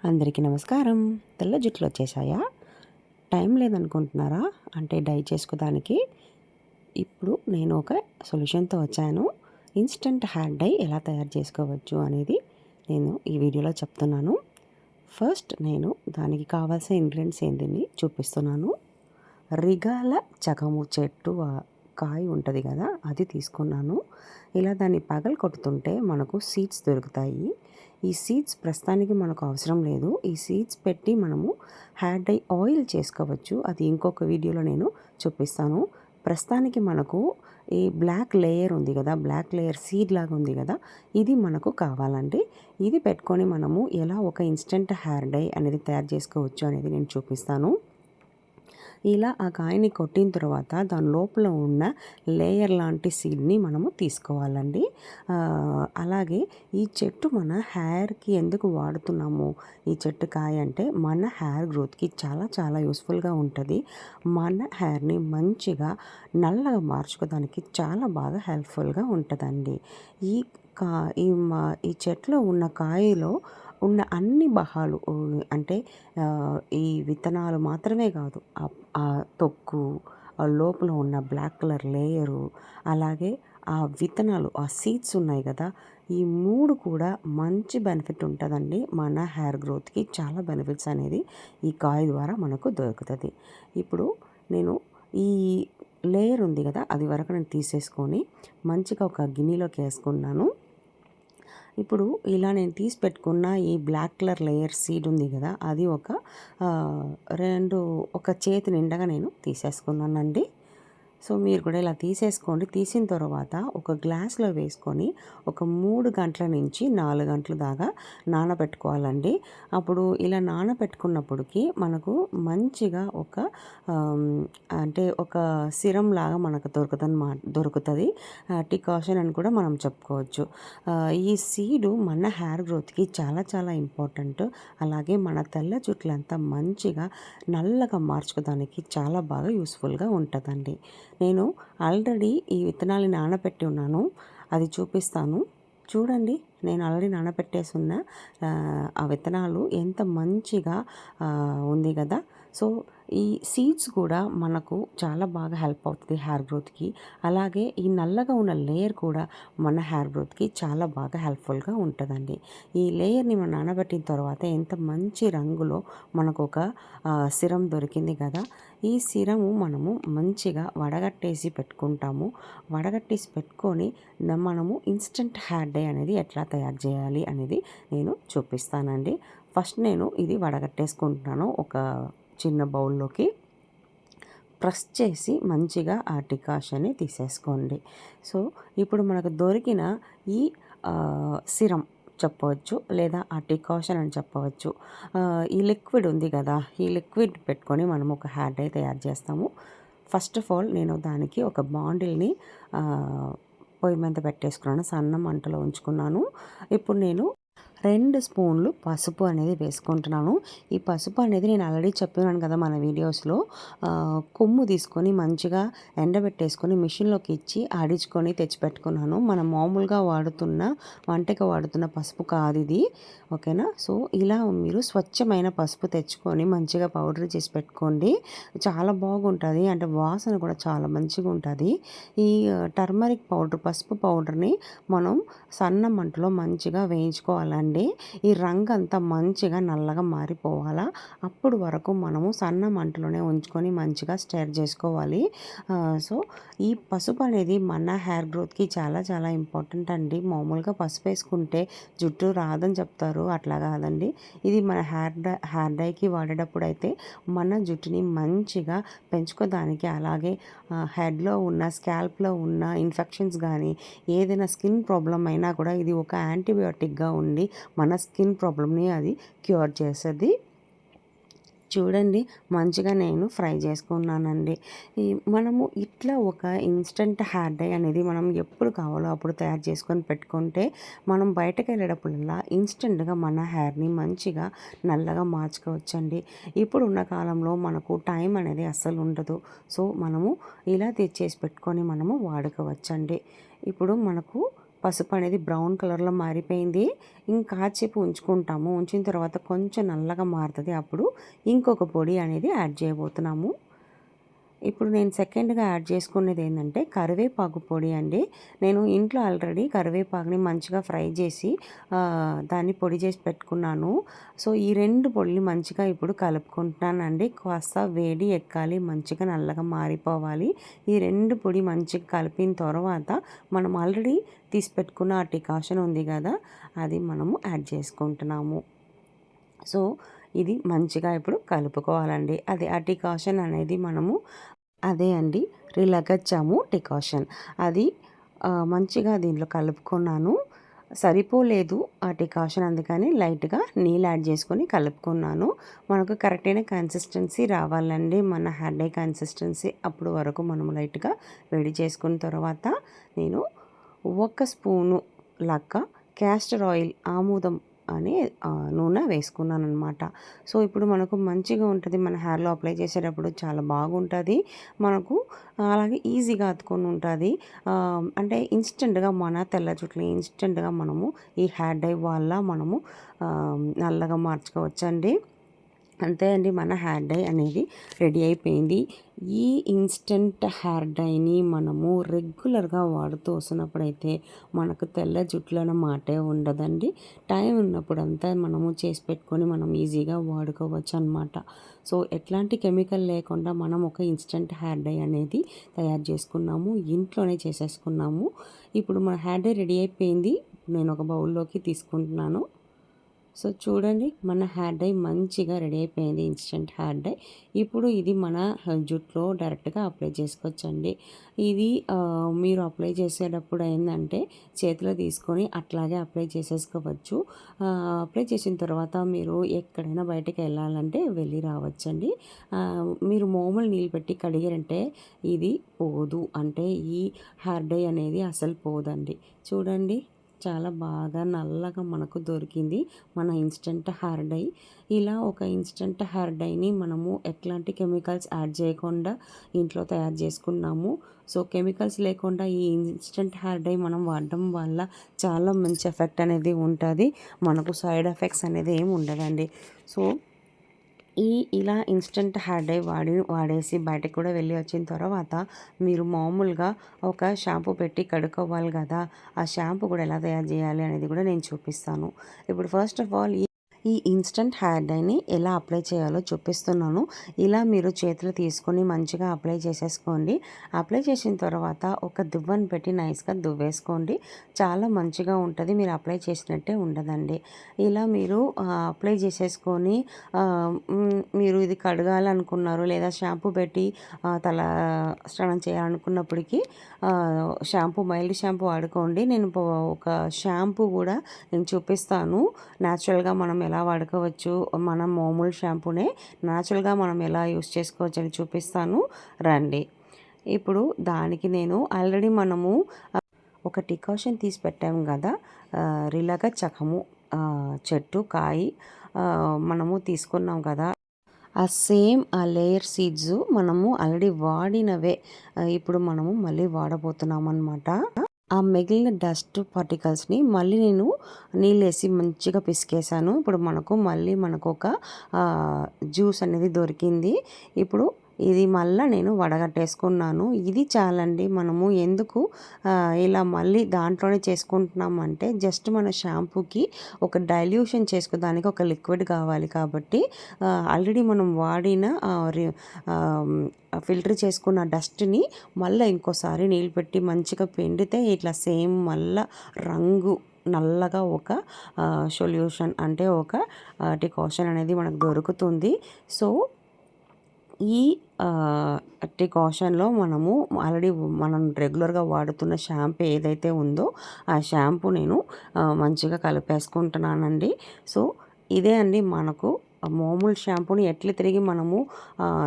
అందరికీ నమస్కారం. తెల్ల జుట్లు వచ్చేసాయా? టైం లేదనుకుంటున్నారా? అంటే డై చేసుకోవడానికి ఇప్పుడు నేను ఒక సొల్యూషన్తో వచ్చాను. ఇన్స్టంట్ హెయిర్ డై ఎలా తయారు చేసుకోవచ్చు అనేది నేను ఈ వీడియోలో చెప్తున్నాను. ఫస్ట్ నేను దానికి కావాల్సిన ఇంగ్రీడియంట్స్ ఏంటిని చూపిస్తున్నాను. రిగాల చగము చెట్టు కాయ ఉంటుంది కదా, అది తీసుకున్నాను. ఇలా దాన్ని పగలు కొట్టుతుంటే మనకు సీడ్స్ దొరుకుతాయి. ఈ సీడ్స్ ప్రస్తుతానికి మనకు అవసరం లేదు. ఈ సీడ్స్ పెట్టి మనము హెయిర్ డై ఆయిల్ చేసుకోవచ్చు. అది ఇంకొక వీడియోలో నేను చూపిస్తాను. ప్రస్తుతానికి మనకు ఈ బ్లాక్ లేయర్ ఉంది కదా, బ్లాక్ లేయర్ సీడ్ లాగా ఉంది కదా, ఇది మనకు కావాలండి. ఇది పెట్టుకొని మనము ఎలా ఒక ఇన్స్టెంట్ హెయిర్ డై అనేది తయారు చేసుకోవచ్చు అనేది నేను చూపిస్తాను. ఇలా ఆ కాయని కొట్టిన తర్వాత దాని లోపల ఉన్న లేయర్ లాంటి సీడ్ని మనము తీసుకోవాలండి. అలాగే ఈ చెట్టు మన హెయిర్కి ఎందుకు వాడుతున్నాము, ఈ చెట్టు కాయ అంటే మన హెయిర్ గ్రోత్కి చాలా చాలా యూస్ఫుల్గా ఉంటుంది. మన హెయిర్ని మంచిగా నల్లగా మార్చుకోవడానికి చాలా బాగా హెల్ప్ఫుల్గా ఉంటుందండి. ఈ కా ఈ మా ఈ చెట్లో ఉన్న కాయలో ఉన్న అన్ని బహాలు అంటే ఈ విత్తనాలు మాత్రమే కాదు, ఆ తొక్కు, ఆ లోపల ఉన్న బ్లాక్ కలర్ లేయరు, అలాగే ఆ విత్తనాలు, ఆ సీడ్స్ ఉన్నాయి కదా, ఈ 3 కూడా మంచి బెనిఫిట్ ఉంటుందండి. మన హెయిర్ గ్రోత్కి చాలా బెనిఫిట్స్ అనేది ఈ కాయ ద్వారా మనకు దొరుకుతుంది. ఇప్పుడు నేను ఈ లేయర్ ఉంది కదా, అది వరకు నేను తీసేసుకొని మంచిగా ఒక గిన్నెలోకి వేసుకున్నాను. ఇప్పుడు ఇలా నేను తీసి పెట్టుకున్న ఈ బ్లాక్ కలర్ లేయర్ సీడ్ ఉంది కదా, అది ఒక చేతి నిండగా నేను తీసేసుకున్నానండి. సో మీరు కూడా ఇలా తీసేసుకోండి. తీసిన తర్వాత ఒక గ్లాస్లో వేసుకొని ఒక 3 గంటల నుంచి 4 గంటల దాకా నానబెట్టుకోవాలండి. అప్పుడు ఇలా నానబెట్టుకున్నప్పటికి మనకు మంచిగా అంటే ఒక సిరం లాగా మనకు దొరుకుతుంది. టికాషన్ అని కూడా మనం చెప్పుకోవచ్చు. ఈ సీడు మన హెయిర్ గ్రోత్కి చాలా చాలా ఇంపార్టెంట్. అలాగే మన తెల్ల జుట్లంతా మంచిగా నల్లగా మార్చుకోవడానికి చాలా బాగా యూస్ఫుల్గా ఉంటుందండి. నేను ఆల్రెడీ ఈ విత్తనాలు నానబెట్టి ఉన్నాను, అది చూపిస్తాను. చూడండి, నేను ఆల్రెడీ నానబెట్టేసి ఉన్న ఆ విత్తనాలు ఎంత మంచిగా ఉంది కదా. సో ఈ సీడ్స్ కూడా మనకు చాలా బాగా హెల్ప్ అవుతుంది హెయిర్ గ్రోత్కి. అలాగే ఈ నల్లగా ఉన్న లేయర్ కూడా మన హెయిర్ గ్రోత్కి చాలా బాగా హెల్ప్ఫుల్గా ఉంటుందండి. ఈ లేయర్ని మనం నానబెట్టిన తర్వాత ఎంత మంచి రంగులో మనకు ఒక సిరం దొరికింది కదా. ఈ సిరము మనము మంచిగా వడగట్టేసి పెట్టుకుంటాము. వడగట్టేసి పెట్టుకొని మనము ఇన్స్టంట్ హెయిర్ డై అనేది ఎట్లా తయారు చేయాలి అనేది నేను చూపిస్తానండి. ఫస్ట్ నేను ఇది వడగట్టేసుకుంటున్నాను. ఒక చిన్న బౌల్లోకి ప్రెస్ చేసి మంచిగా ఆ డికాషన్ని తీసేసుకోండి. సో ఇప్పుడు మనకు దొరికిన ఈ సిరం చెప్పవచ్చు, లేదా ఆ డికాషన్ అని చెప్పవచ్చు. ఈ లిక్విడ్ ఉంది కదా, ఈ లిక్విడ్ పెట్టుకొని మనం ఒక హెయిర్ డై తయారు చేస్తాము. ఫస్ట్ ఆఫ్ ఆల్ నేను దానికి ఒక బాండిల్ని పొయ్యి మీద పెట్టేసుకున్నాను, సన్న మంటలో ఉంచుకున్నాను. ఇప్పుడు నేను 2 స్పూన్లు పసుపు అనేది వేసుకుంటున్నాను. ఈ పసుపు అనేది నేను ఆల్రెడీ చెప్పినాను కదా మన వీడియోస్లో. కొమ్ము తీసుకొని మంచిగా ఎండబెట్టేసుకొని మిషన్లోకి ఇచ్చి ఆడించుకొని తెచ్చిపెట్టుకున్నాను. మనం మామూలుగా వంటకి వాడుతున్న పసుపు కాదు ఇది, ఓకేనా. సో ఇలా మీరు స్వచ్ఛమైన పసుపు తెచ్చుకొని మంచిగా పౌడర్ చేసి పెట్టుకోండి. చాలా బాగుంటుంది, అంటే వాసన కూడా చాలా మంచిగా ఉంటుంది. ఈ టర్మరిక్ పౌడర్, పసుపు పౌడర్ని మనం సన్న మంటలో మంచిగా వేయించుకోవాలండి. ఈ రంగు అంతా మంచిగా నల్లగా మారిపోవాలా, అప్పుడు వరకు మనము సన్న మంటలోనే ఉంచుకొని మంచిగా స్టైర్ చేసుకోవాలి. సో ఈ పసుపు అనేది మన హెయిర్ గ్రోత్కి చాలా చాలా ఇంపార్టెంట్ అండి. మామూలుగా పసుపు వేసుకుంటే జుట్టు రాదని చెప్తారు, అట్లా కాదండి. ఇది మన హెయిర్ డైకి వాడేటప్పుడు అయితే మన జుట్టుని మంచిగా పెంచుకోవడానికి, అలాగే హెడ్లో ఉన్న స్కాల్ప్లో ఉన్న ఇన్ఫెక్షన్స్ కానీ ఏదైనా స్కిన్ ప్రాబ్లం అయినా కూడా ఇది ఒక యాంటీబయాటిక్గా ఉండి మన స్కిన్ ప్రాబ్లమ్ని అది క్యూర్ చేస్తుంది. చూడండి, మంచిగా నేను ఫ్రై చేసుకున్నానండి. మనము ఇట్లా ఒక ఇన్స్టంట్ హెయిర్ డై అనేది మనం ఎప్పుడు కావాలో అప్పుడు తయారు చేసుకొని పెట్టుకుంటే మనం బయటకు వెళ్ళేటప్పుడల్లా ఇన్స్టెంట్గా మన హెయిర్ని మంచిగా నల్లగా మార్చుకోవచ్చండి. ఇప్పుడు ఉన్న కాలంలో మనకు టైం అనేది అస్సలు ఉండదు. సో మనము ఇలా తెచ్చేసి పెట్టుకొని మనము వాడుకోవచ్చండి. ఇప్పుడు మనకు పసుపు అనేది బ్రౌన్ కలర్లో మారిపోయింది. ఇంకాసేపు ఉంచుకుంటాము. ఉంచిన తర్వాత కొంచెం నల్లగా మారుతుంది. అప్పుడు ఇంకొక పొడి అనేది యాడ్ చేయబోతున్నాము. ఇప్పుడు నేను సెకండ్గా యాడ్ చేసుకునేది ఏంటంటే కరివేపాకు పొడి అండి. నేను ఇంట్లో ఆల్రెడీ కరివేపాకుని మంచిగా ఫ్రై చేసి దాన్ని పొడి చేసి పెట్టుకున్నాను. సో ఈ 2 పొడిని మంచిగా ఇప్పుడు కలుపుకుంటున్నానండి. కాస్త వేడి ఎక్కాలి, మంచిగా నల్లగా మారిపోవాలి. ఈ 2 పొడి మంచిగా కలిపిన తర్వాత మనం ఆల్రెడీ తీసి పెట్టుకున్న ఆ డికాషన్ ఉంది కదా, అది మనము యాడ్ చేసుకుంటున్నాము. సో ఇది మంచిగా ఇప్పుడు కలుపుకోవాలండి. అది ఆ డికాషన్ అనేది మనము అదే అండి రిలగచ్చాము డికాషన్ అది మంచిగా దీంట్లో కలుపుకున్నాను. సరిపోలేదు ఆ డికాషన్, అందుకని లైట్గా నీళ్ళు యాడ్ చేసుకొని కలుపుకున్నాను. మనకు కరెక్ట్ అయిన కన్సిస్టెన్సీ రావాలండి, మన హెయిర్ డై కన్సిస్టెన్సీ. అప్పుడు వరకు మనం లైట్గా వేడి చేసుకున్న తర్వాత నేను 1 స్పూను లక్క క్యాస్టర్ ఆయిల్ ఆముదం అని నూనె వేసుకున్నాను అనమాట. సో ఇప్పుడు మనకు మంచిగా ఉంటుంది, మన హెయిర్లో అప్లై చేసేటప్పుడు చాలా బాగుంటుంది మనకు. అలాగే ఈజీగా అతుకొని ఉంటుంది. అంటే ఇన్స్టెంట్గా మన తెల్ల జుట్టుని ఇన్స్టెంట్గా మనము ఈ హెయిర్ డై వల్ల మనము నల్లగా మార్చుకోవచ్చండి. అంతే అండి, మన హెయిర్ డై అనేది రెడీ అయిపోయింది. ఈ ఇన్స్టెంట్ హెయిర్ డైని మనము రెగ్యులర్గా వాడుతూ వస్తున్నప్పుడైతే మనకు తెల్ల జుట్టులన్న మాటే ఉండదండి. టైం ఉన్నప్పుడంతా మనము చేసి పెట్టుకొని మనం ఈజీగా వాడుకోవచ్చు అనమాట. సో ఎట్లాంటి కెమికల్ లేకుండా మనం ఒక ఇన్స్టెంట్ హెయిర్ డై అనేది తయారు చేసుకున్నాము, ఇంట్లోనే చేసేసుకున్నాము. ఇప్పుడు మన హెయిర్ డై రెడీ అయిపోయింది. నేను ఒక బౌల్లోకి తీసుకుంటున్నాను. సో చూడండి, మన హెయిర్ డై మంచిగా రెడీ అయిపోయింది, ఇన్స్టెంట్ హెయిర్ డై. ఇప్పుడు ఇది మన జుట్టులో డైరెక్ట్గా అప్లై చేసుకోవచ్చండి. ఇది మీరు అప్లై చేసేటప్పుడు ఏంటంటే చేతిలో తీసుకొని అట్లాగే అప్లై చేసేసుకోవచ్చు. అప్లై చేసిన తర్వాత మీరు ఎక్కడైనా బయటకు వెళ్ళాలంటే వెళ్ళి రావచ్చండి. మీరు మామూలు నీళ్ళు పెట్టి కడిగారంటే ఇది పోదు, అంటే ఈ హెయిర్ డై అనేది అసలు పోదండి. చూడండి, చాలా బాగా నల్లగా మనకు దొరికింది మన ఇన్స్టెంట్ హెయిర్ డై. ఇలా ఒక ఇన్స్టెంట్ హెయిర్ డైని మనము ఎట్లాంటి కెమికల్స్ యాడ్ చేయకుండా ఇంట్లో తయారు చేసుకున్నాము. సో కెమికల్స్ లేకుండా ఈ ఇన్స్టెంట్ హెయిర్ డై మనం వాడడం వల్ల చాలా మంచి ఎఫెక్ట్ అనేది ఉంటుంది. మనకు సైడ్ ఎఫెక్ట్స్ అనేది ఏమి ఉండదండి. సో ఇలా ఇన్స్టెంట్ హెయిర్ డై వాడేసి బయటకు కూడా వెళ్ళి వచ్చిన తర్వాత మీరు మామూలుగా ఒక షాంపూ పెట్టి కడుక్కోవాలి కదా, ఆ షాంపూ కూడా ఎలా తయారు చేయాలి అనేది కూడా నేను చూపిస్తాను. ఇప్పుడు ఫస్ట్ ఆఫ్ ఆల్ ఈ ఇన్స్టెంట్ హెయిర్ డైని ఎలా అప్లై చేయాలో చూపిస్తున్నాను. ఇలా మీరు చేతులు తీసుకొని మంచిగా అప్లై చేసేసుకోండి. అప్లై చేసిన తర్వాత ఒక దువ్వను పెట్టి నైస్గా దువ్వేసుకోండి. చాలా మంచిగా ఉంటుంది, మీరు అప్లై చేసినట్టే ఉండదండి. ఇలా మీరు అప్లై చేసేసుకొని మీరు ఇది కడగాలనుకున్నారు లేదా షాంపూ పెట్టి తల స్నానం చేయాలనుకున్నప్పటికీ మైల్డ్ షాంపూ వాడుకోండి. నేను ఒక షాంపూ కూడా నేను చూపిస్తాను, న్యాచురల్గా మనం ఎలా వాడుకోవచ్చు, మనం మామూలు షాంపూనే న్యాచురల్గా మనం ఎలా యూస్ చేసుకోవచ్చు అని చూపిస్తాను రండి. ఇప్పుడు దానికి నేను ఆల్రెడీ మనము ఒక డికాషన్ తీసి పెట్టాము కదా, రిలగ చకము చెట్టు కాయి మనము తీసుకున్నాం కదా, ఆ సేమ్ ఆ లేయర్ సీడ్స్ మనము ఆల్రెడీ వాడినవే ఇప్పుడు మనము మళ్ళీ వాడబోతున్నాం అనమాట. ఆ మిగిలిన డస్ట్ పార్టికల్స్ని మళ్ళీ నేను నీళ్ళేసి మంచిగా పిసికేసాను. ఇప్పుడు మనకు ఒక జ్యూస్ అనేది దొరికింది. ఇప్పుడు ఇది మళ్ళీ నేను వడగట్టేసుకున్నాను. ఇది చాలండి. మనము ఎందుకు ఇలా మళ్ళీ దాంట్లోనే చేసుకుంటున్నామంటే జస్ట్ మన షాంపూకి ఒక డైల్యూషన్ చేసుకోవడానికి ఒక లిక్విడ్ కావాలి కాబట్టి ఆల్రెడీ మనం వాడిన ఫిల్టర్ చేసుకున్న డస్ట్ని మళ్ళీ ఇంకోసారి నీళ్ళు పెట్టి మంచిగా పిండితే ఇట్లా సేమ్ మళ్ళీ రంగు నల్లగా ఒక సొల్యూషన్ అంటే ఒక డికాషన్ అనేది మనకు దొరుకుతుంది. సో ఈ డికాషన్లో మనము ఆల్రెడీ మనం రెగ్యులర్గా వాడుతున్న షాంపూ ఏదైతే ఉందో ఆ షాంపూ నేను మంచిగా కలిపేసుకుంటున్నానండి. సో ఇదే అండి మనకు మామూలు షాంపూని ఎట్లా తిరిగి మనము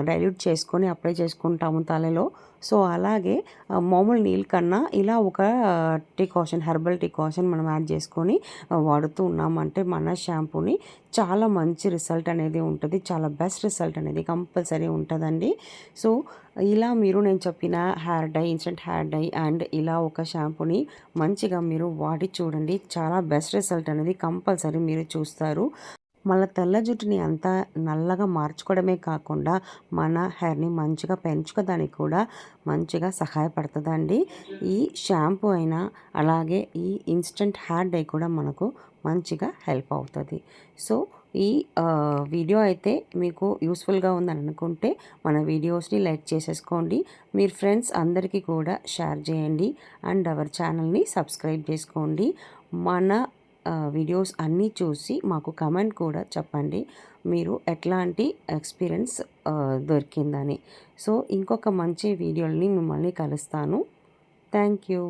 డైల్యూట్ చేసుకొని అప్లై చేసుకుంటాము తలలో, సో అలాగే మామూలు నీళ్ళ కన్నా ఇలా ఒక హెర్బల్ డికాషన్ మనం యాడ్ చేసుకొని వాడుతూ ఉన్నామంటే మన షాంపూని చాలా మంచి రిజల్ట్ అనేది ఉంటుంది. చాలా బెస్ట్ రిజల్ట్ అనేది కంపల్సరీ ఉంటుందండి. సో ఇలా మీరు నేను చెప్పిన ఇన్స్టెంట్ హెయిర్ డై అండ్ ఇలా ఒక షాంపూని మంచిగా మీరు వాడి చూడండి. చాలా బెస్ట్ రిజల్ట్ అనేది కంపల్సరీ మీరు చూస్తారు. మళ్ళీ తెల్ల జుట్టుని అంతా నల్లగా మార్చుకోవడమే కాకుండా మన హెయిర్ని మంచిగా పెంచుకోవడానికి కూడా మంచిగా సహాయపడుతుందండి. ఈ షాంపూ అయినా అలాగే ఈ ఇన్స్టెంట్ హెయిర్ డై కూడా మనకు మంచిగా హెల్ప్ అవుతుంది. సో ఈ వీడియో అయితే మీకు యూస్ఫుల్గా ఉందని అనుకుంటే మన వీడియోస్ని లైక్ చేసేసుకోండి. మీరు ఫ్రెండ్స్ అందరికీ కూడా షేర్ చేయండి అండ్ అవర్ ఛానల్ని సబ్స్క్రైబ్ చేసుకోండి. మన వీడియోస్ అన్నీ చూసి మాకు కమెంట్ కూడా చెప్పండి మీరు ఎట్లాంటి ఎక్స్పీరియన్స్ దొరికిందని. సో ఇంకొక మంచి వీడియోని మిమ్మల్ని కలుస్తాను. Thank you.